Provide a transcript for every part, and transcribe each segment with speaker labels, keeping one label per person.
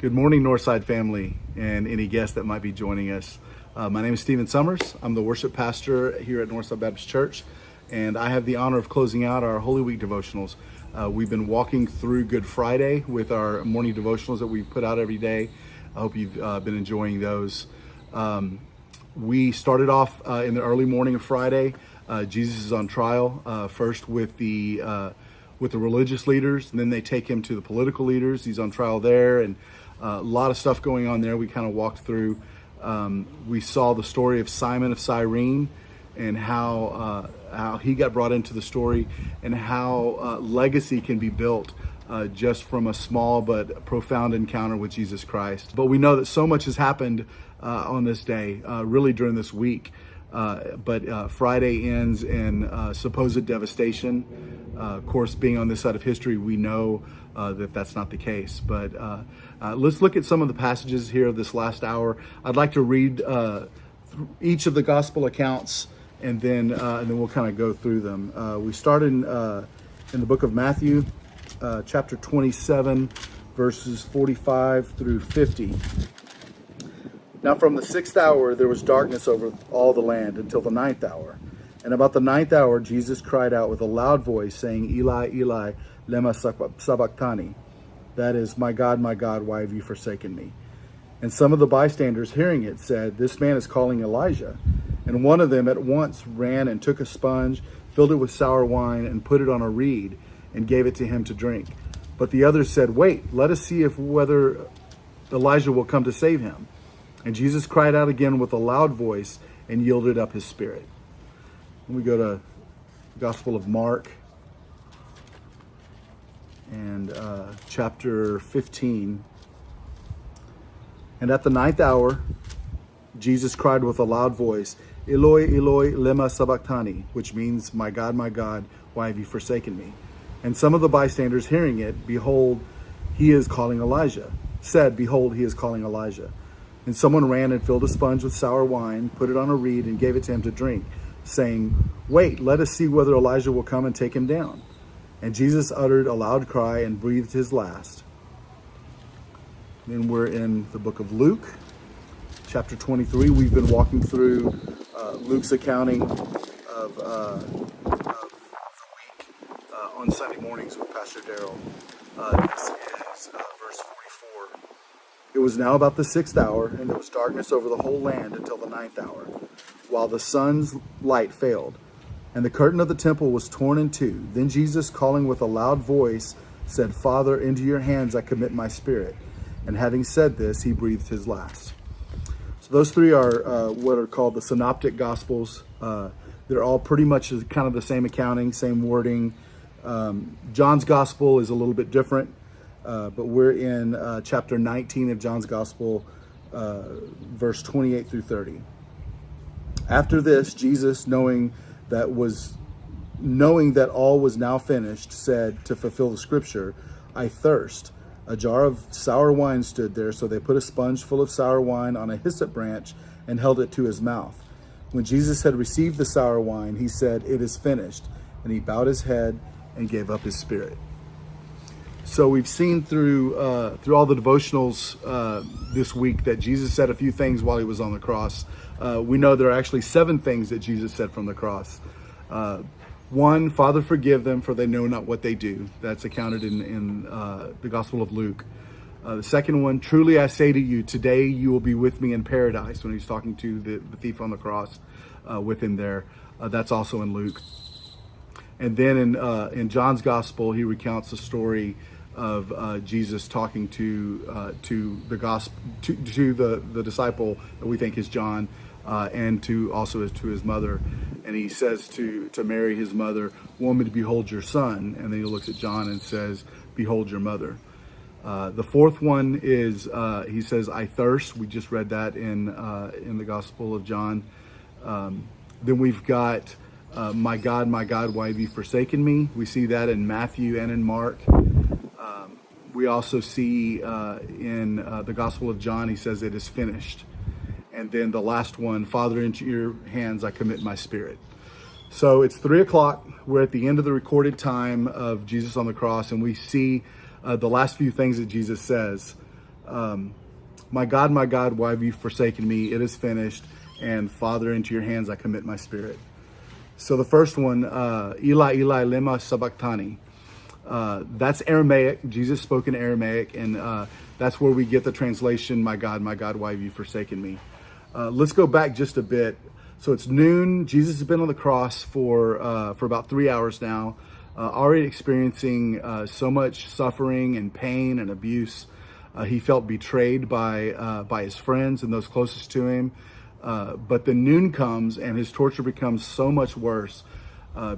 Speaker 1: Good morning, Northside family, and any guests that might be joining us. My name is Stephen Summers. I'm the worship pastor here at Northside Baptist Church, and I have the honor of closing out our Holy Week devotionals. We've been walking through Good Friday with our morning devotionals that we've put out every day. I hope you've been enjoying those. We started off in the early morning of Friday. Jesus is on trial, first with the religious leaders, and then they take him to the political leaders. He's on trial there, and a lot of stuff going on there. We kind of walked through. We saw the story of Simon of Cyrene and how he got brought into the story, and how legacy can be built just from a small but profound encounter with Jesus Christ. But we know that so much has happened on this day, really during this week. But Friday ends in supposed devastation. Of course, being on this side of history, we know that that's not the case. But let's look at some of the passages here of this last hour. I'd like to read each of the gospel accounts, and then we'll kind of go through them. We start in the book of Matthew, chapter 27, verses 45 through 50. Now from the 6th hour there was darkness over all the land until the 9th hour. And about the 9th hour Jesus cried out with a loud voice, saying, Eli, Eli, lema sabachthani. That is, my God, why have you forsaken me? And some of the bystanders hearing it said, This man is calling Elijah. And one of them at once ran and took a sponge, filled it with sour wine, and put it on a reed, and gave it to him to drink. But the others said, Wait, let us see whether Elijah will come to save him. And Jesus cried out again with a loud voice and yielded up his spirit. And we go to the Gospel of Mark and chapter 15. And at the 9th hour, Jesus cried with a loud voice, Eloi, Eloi, lema sabachthani, which means, my God, why have you forsaken me? And some of the bystanders hearing it, behold, he is calling Elijah, said, Behold, he is calling Elijah. And someone ran and filled a sponge with sour wine, put it on a reed, and gave it to him to drink, saying, Wait, let us see whether Elijah will come and take him down. And Jesus uttered a loud cry and breathed his last. Then we're in the book of Luke, chapter 23. We've been walking through Luke's accounting of the week on Sunday mornings with Pastor Darrell. This is verse 44. It was now about the 6th hour, and there was darkness over the whole land until the 9th hour, while the sun's light failed. And the curtain of the temple was torn in two. Then Jesus, calling with a loud voice, said, Father, into your hands I commit my spirit. And having said this, he breathed his last. So those three are what are called the synoptic gospels. They're all pretty much kind of the same accounting, same wording. John's gospel is a little bit different. But we're in chapter 19 of John's Gospel, verse 28 through 30. After this, Jesus, knowing that all was now finished, said, to fulfill the scripture, I thirst. A jar of sour wine stood there, so they put a sponge full of sour wine on a hyssop branch and held it to his mouth. When Jesus had received the sour wine, he said, It is finished. And he bowed his head and gave up his spirit. So we've seen through all the devotionals this week that Jesus said a few things while he was on the cross. We know there are actually 7 things that Jesus said from the cross. 1, Father, forgive them, for they know not what they do. That's accounted in the Gospel of Luke. The second one, truly I say to you, today you will be with me in paradise, when he's talking to the thief on the cross with him there. That's also in Luke. And then in John's Gospel, he recounts the story of Jesus talking to the disciple that we think is John, and to his mother. And he says to Mary, his mother, Woman, behold your son. And then he looks at John and says, Behold your mother. The fourth one is he says, I thirst. We just read that in the Gospel of John. Then we've got my God, why have you forsaken me? We see that in Matthew and in Mark. We also see in the Gospel of John, he says, It is finished. And then the last one, Father, into your hands I commit my spirit. So it's 3:00. We're at the end of the recorded time of Jesus on the cross, and we see the last few things that Jesus says. My God, why have you forsaken me? It is finished. And Father, into your hands I commit my spirit. So the first one, Eli, Eli, lema sabachthani. That's Aramaic. Jesus spoke in Aramaic, and that's where we get the translation, my God, why have you forsaken me? Let's go back just a bit. So it's noon. Jesus has been on the cross for about 3 hours now, already experiencing so much suffering and pain and abuse. He felt betrayed by his friends and those closest to him. But the noon comes and his torture becomes so much worse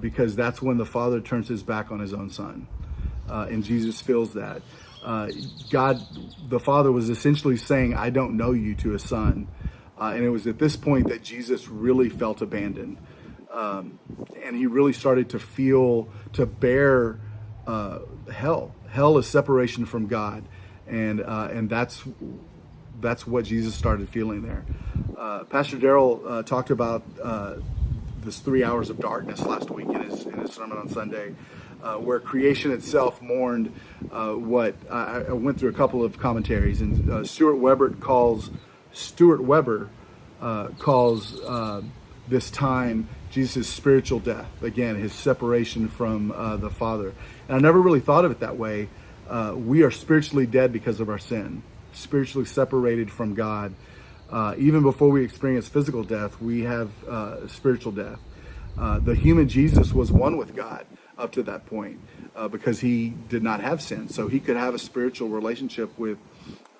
Speaker 1: because that's when the Father turns his back on his own Son. And Jesus feels that. God, the Father, was essentially saying, I don't know you, to his Son. And it was at this point that Jesus really felt abandoned. And he really started to bear hell. Hell is separation from God. And that's what Jesus started feeling there. Pastor Darrell talked about this 3 hours of darkness last week in his sermon on Sunday, where creation itself mourned what I went through a couple of commentaries, and Stuart Weber calls this time Jesus' spiritual death. Again, his separation from the Father. And I never really thought of it that way. We are spiritually dead because of our sin, spiritually separated from God. Even before we experience physical death, we have spiritual death. The human Jesus was one with God up to that point because he did not have sin. So he could have a spiritual relationship with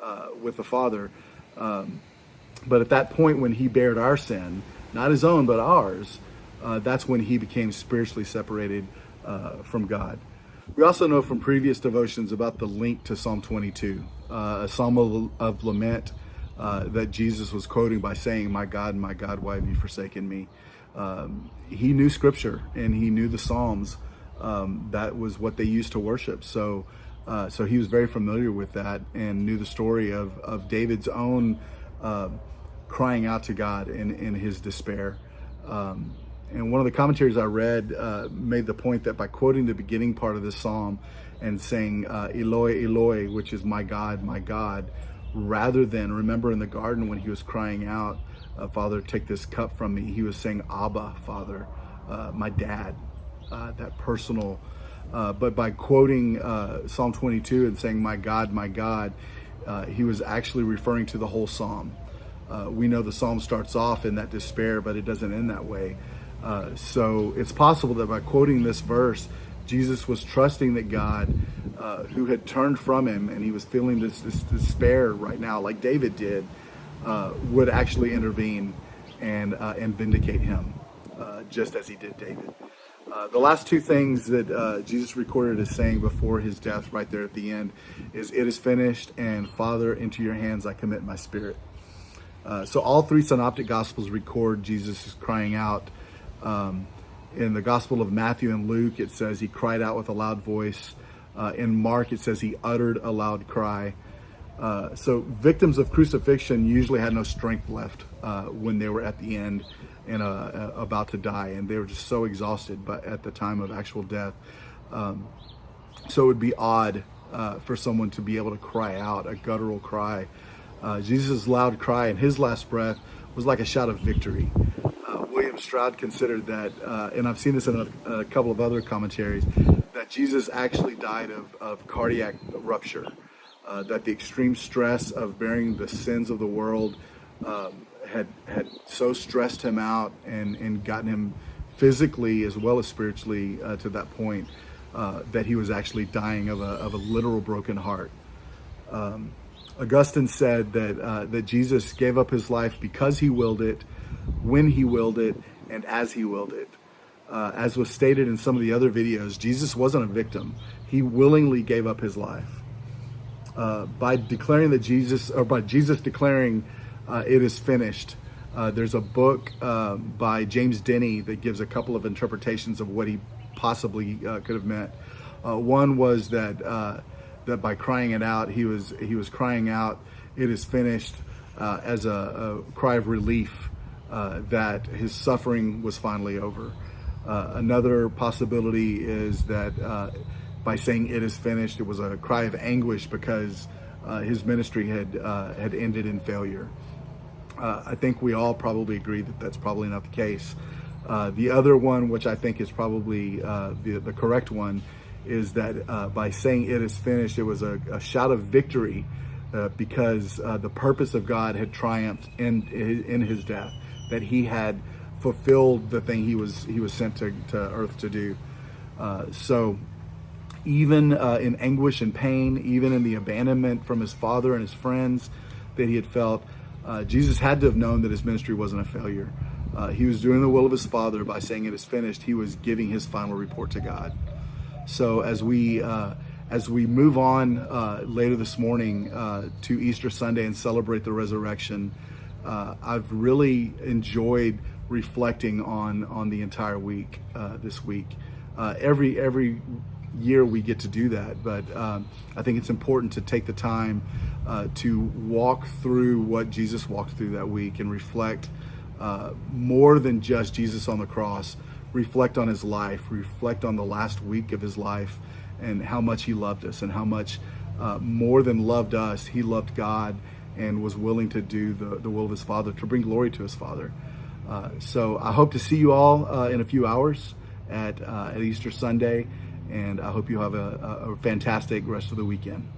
Speaker 1: the Father. But at that point when he bared our sin, not his own, but ours, that's when he became spiritually separated from God. We also know from previous devotions about the link to Psalm 22, a psalm of lament that Jesus was quoting by saying, my God, why have you forsaken me? He knew Scripture and he knew the Psalms. That was what they used to worship. So he was very familiar with that and knew the story of David's own crying out to God in his despair. And one of the commentaries I read made the point that by quoting the beginning part of this psalm and saying, Eloi, Eloi, which is my God, rather than, remember in the garden when he was crying out, Father, take this cup from me, he was saying, Abba, Father, my dad, that personal. But by quoting Psalm 22 and saying, my God, he was actually referring to the whole psalm. We know the psalm starts off in that despair, but it doesn't end that way. So it's possible that by quoting this verse, Jesus was trusting that God, who had turned from him and he was feeling this despair right now, like David did, would actually intervene and vindicate him, just as he did David. The last two things that Jesus recorded as saying before his death right there at the end is, it is finished, and Father, into your hands I commit my spirit. So all three synoptic gospels record Jesus crying out. In the Gospel of Matthew and Luke, it says he cried out with a loud voice. In Mark, it says he uttered a loud cry. So victims of crucifixion usually had no strength left when they were at the end and about to die, and they were just so exhausted but at the time of actual death. So it would be odd for someone to be able to cry out, a guttural cry. Jesus' loud cry in his last breath was like a shout of victory. William Stroud considered that, and I've seen this in a couple of other commentaries, that Jesus actually died of cardiac rupture, that the extreme stress of bearing the sins of the world had so stressed him out and gotten him physically as well as spiritually to that point that he was actually dying of a literal broken heart. Augustine said that Jesus gave up his life because he willed it, when he willed it, and as he willed it. As was stated in some of the other videos, Jesus wasn't a victim. He willingly gave up his life. By Jesus declaring it is finished, there's a book by James Denny that gives a couple of interpretations of what he possibly could have meant. One was that by crying it out, he was crying out, it is finished, as a cry of relief that his suffering was finally over. Another possibility is that by saying it is finished, it was a cry of anguish because his ministry had ended in failure. I think we all probably agree that that's probably not the case. The other one, which I think is probably the correct one, is that by saying it is finished, it was a shout of victory because the purpose of God had triumphed in his death, that he had fulfilled the thing he was sent to earth to do. So even in anguish and pain, even in the abandonment from his father and his friends that he had felt, Jesus had to have known that his ministry wasn't a failure. He was doing the will of his Father by saying it is finished. He was giving his final report to God. So as we move on later this morning to Easter Sunday and celebrate the resurrection, I've really enjoyed reflecting on the entire week this week. Every year we get to do that, but I think it's important to take the time to walk through what Jesus walked through that week and reflect more than just Jesus on the cross. Reflect on his life, reflect on the last week of his life and how much he loved us, and how much more than loved us, he loved God and was willing to do the will of his Father, to bring glory to his Father. So I hope to see you all in a few hours at Easter Sunday, and I hope you have a fantastic rest of the weekend.